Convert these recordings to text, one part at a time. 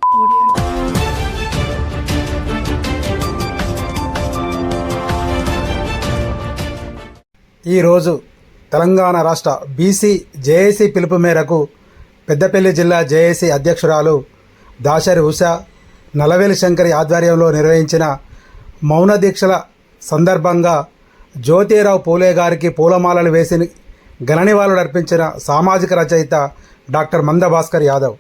ఈరోజు తెలంగాణ రాష్ట్ర BC JAC పిలుపు మేరకు పెద్దపల్లి జిల్లా జేఏసీ అధ్యక్షురాలు దాశరి ఉషా, నల్లవేలి శంకరి ఆధ్వర్యంలో నిర్వహించిన మౌన దీక్షల సందర్భంగా జ్యోతిరావు పూలే గారికి పూలమాలలు వేసి ఘన నివాళులు అర్పించిన సామాజిక రచయిత డాక్టర్ మంద భాస్కర్ యాదవ్.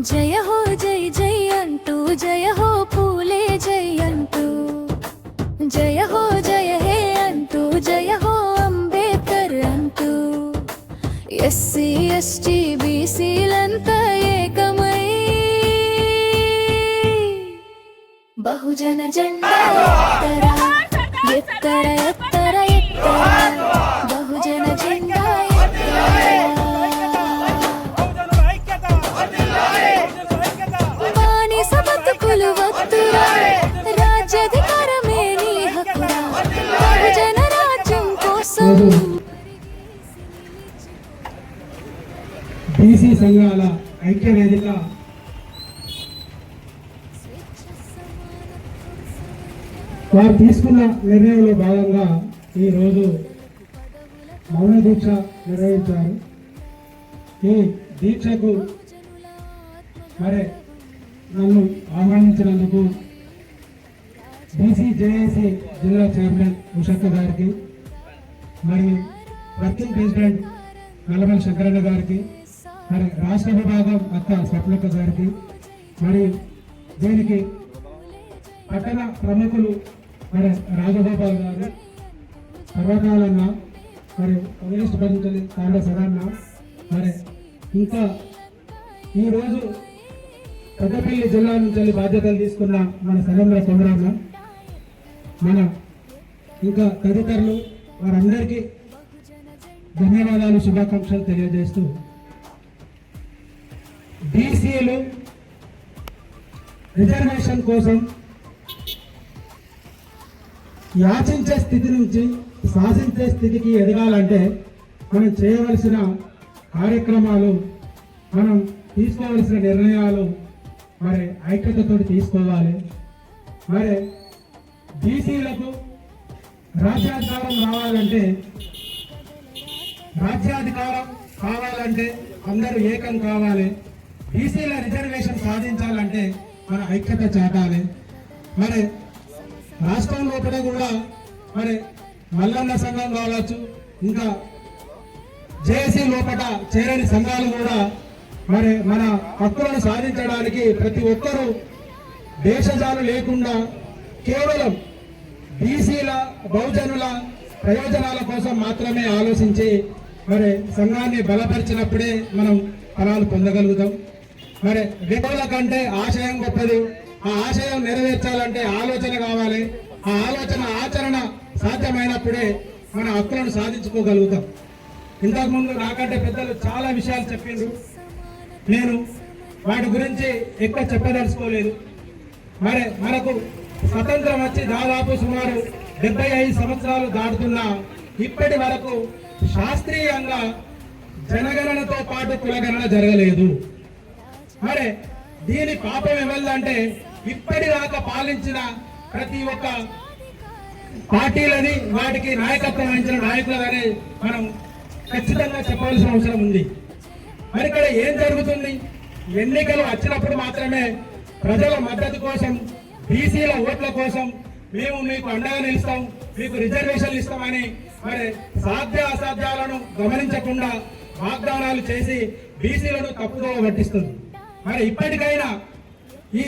జయ హో జై జై అంటూ, జయ హో పూలే జై అంటూ, జయ హో జయ హే అంటూ, జయ హో అంబేద్కర్ అంటూ, ఎస్సీ ఎస్టీ బీసీలంతా ఏకమై బహుజన జెండా ఎత్తర ఎత్తర ఎత్తర ఎత్తర, బహుజన జెండా బీసీ సంఘాల ఐక్య వేదిక వారు తీసుకున్న నిర్ణయంలో భాగంగా ఈరోజు మౌన దీక్ష నిర్వహించారు. ఈ దీక్షకు మరి నన్ను ఆహ్వానించినందుకు బీసీ జేఏసీ జిల్లా చైర్మన్ ఉషక్క గారికి, మరియు వర్కింగ్ ప్రెసిడెంట్ నల్లవేలి శంకరన్న గారికి, మరి రాష్ట్ర విభాగం అక్క స్వప్నక్క గారికి, మరియు దీనికి పట్టణ ప్రముఖులు మరి రాజగోపాల్ గారు, సర్వకాలన్న, మరి కమ్యూనిస్ట్ బంధువులు తాండ సదన్న, మరి ఇంకా ఈరోజు పెద్దపల్లి జిల్లా నుంచి బాధ్యతలు తీసుకున్న మన సరేంద్ర కొండరాన్న, మన ఇంకా తదితరులు వారందరికీ ధన్యవాదాలు, శుభాకాంక్షలు తెలియజేస్తూ, బీసీలు రిజర్వేషన్ కోసం యాచించే స్థితి నుంచి శాసించే స్థితికి ఎదగాలంటే మనం చేయవలసిన కార్యక్రమాలు, మనం తీసుకోవలసిన నిర్ణయాలు మరి ఐక్యతతో తీసుకోవాలి. మరి బీసీలకు రాజ్యాధికారం కావాలంటే అందరూ ఏకం కావాలి. బీసీల రిజర్వేషన్ సాధించాలంటే మన ఐక్యత చాటాలి. మరి రాష్ట్రం లోపల కూడా మరి మల్లన్న సంఘం కావచ్చు, ఇంకా జేఏసీ లోపల చేరని సంఘాలు కూడా మరి మన హక్కులను సాధించడానికి ప్రతి ఒక్కరూ దేశజాలు లేకుండా కేవలం బీసీల బహుజనుల ప్రయోజనాల కోసం మాత్రమే ఆలోచించి మరి సంఘాన్ని బలపరిచినప్పుడే మనం ఫలాలు పొందగలుగుతాం. మరి వ్యక్తుల కంటే ఆశయం గొప్పది. ఆ ఆశయం నెరవేర్చాలంటే ఆలోచన కావాలి. ఆ ఆలోచన ఆచరణ సాధ్యమైనప్పుడే మన హక్కులను సాధించుకోగలుగుతాం. ఇంతకుముందు నాకంటే పెద్దలు చాలా విషయాలు చెప్పిండ్రు, నేను వాటి గురించి ఎక్కువ చెప్పదలుచుకోలేదు. మరి మనకు స్వతంత్రం వచ్చి దాదాపు సుమారు 75 సంవత్సరాలు దాటుతున్నా ఇప్పటి వరకు శాస్త్రీయంగా జనగణనతో పాటు కులగణన జరగలేదు. మరి దీని పాపం ఎవరిదంటే ఇప్పటిదాకా పాలించిన ప్రతి ఒక్క పార్టీలని వాటికి నాయకత్వం వహించిన నాయకులని మనం ఖచ్చితంగా చెప్పవలసిన అవసరం ఉంది. మరి ఇక్కడ ఏం జరుగుతుంది? ఎన్నికలు వచ్చినప్పుడు మాత్రమే ప్రజల మద్దతు కోసం, బీసీల ఓట్ల కోసం మేము మీకు అండగా నిలుస్తాం, మీకు రిజర్వేషన్లు ఇస్తామని మరి సాధ్య అసాధ్యాలను గమనించకుండా వాగ్దానాలు చేసి బీసీలను తప్పుదో పట్టిస్తుంది. మరి ఇప్పటికైనా ఈ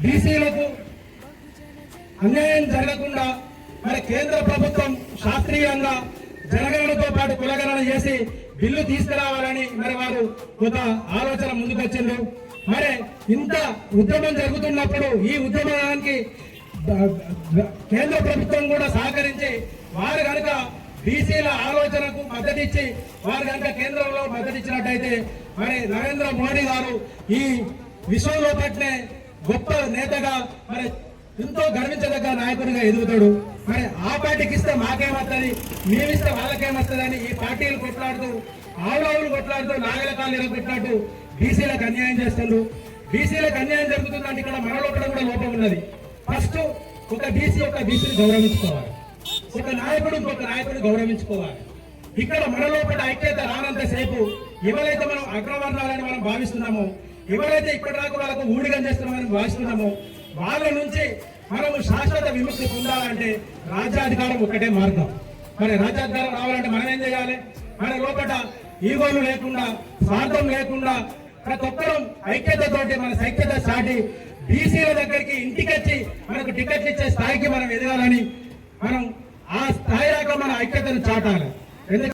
బీసీలకు అన్యాయం జరగకుండా మరి కేంద్ర ప్రభుత్వం శాస్త్రీయంగా జనగణనతో పాటు కులగణన చేసి బిల్లు తీసుకురావాలని మరి వారు కొంత ఆలోచన ముందుకొచ్చిండ్రు. మరి ఇంత ఉద్యమం జరుగుతున్నప్పుడు ఈ ఉద్యమానికి కేంద్ర ప్రభుత్వం కూడా సహకరించి వారు కనుక బీసీల ఆలోచనకు మద్దతిచ్చి వారు కనుక కేంద్రంలో మద్దతిచ్చినట్టయితే మరి నరేంద్ర మోడీ గారు ఈ విశ్వంలో పట్టిన గొప్ప నేతగా మరి ఎంతో గర్వించదగ్గ నాయకుడిగా ఎదుగుతాడు. మరి ఆ పార్టీకి ఇస్తే మాకేమవుతుంది, మేమిస్తే వాళ్ళకేమొస్తుంది అని ఈ పార్టీలు కొట్లాడుతూ ఆవులు కొట్లాడుతూ నాగల కాళ్ళు కొట్లాడుతూ బీసీలకు అన్యాయం చేస్తుండ్రు. బీసీలకు అన్యాయం జరుగుతుందంటే ఇక్కడ మన లోపల కూడా లోపం ఉన్నది. ఫస్ట్ ఒక బీసీని గౌరవించుకోవాలి, ఒక నాయకుడు ఇంకొక నాయకుడిని గౌరవించుకోవాలి. ఇక్కడ మన లోపల ఐక్యత రానంతసేపు ఎవరైతే మనం అగ్రవర్ణాలని మనం భావిస్తున్నామో, ఎవరైతే ఇప్పటిదాకా వాళ్ళకు ఊడిగం చేస్తున్నామని భావిస్తున్నామో, వాళ్ళ నుంచి మనము శాశ్వత విముక్తి పొందాలంటే రాజ్యాధికారం ఒకటే మార్గం. మరి రాజ్యాధికారం రావాలంటే మనం ఏం చేయాలి? మన లోపల ఈగోలు లేకుండా, స్వార్థం లేకుండా ప్రతి ఒక్కరూ ఐక్యతతోటి మన సైక్యత చాటి బీసీల దగ్గరికి ఇంటికొచ్చి మనకు టికెట్లు ఇచ్చే స్థాయికి మనం ఎదగాలని, మనం ఆ స్థాయి దాకా మన ఐక్యతను చాటాలి. ఎందుకంటే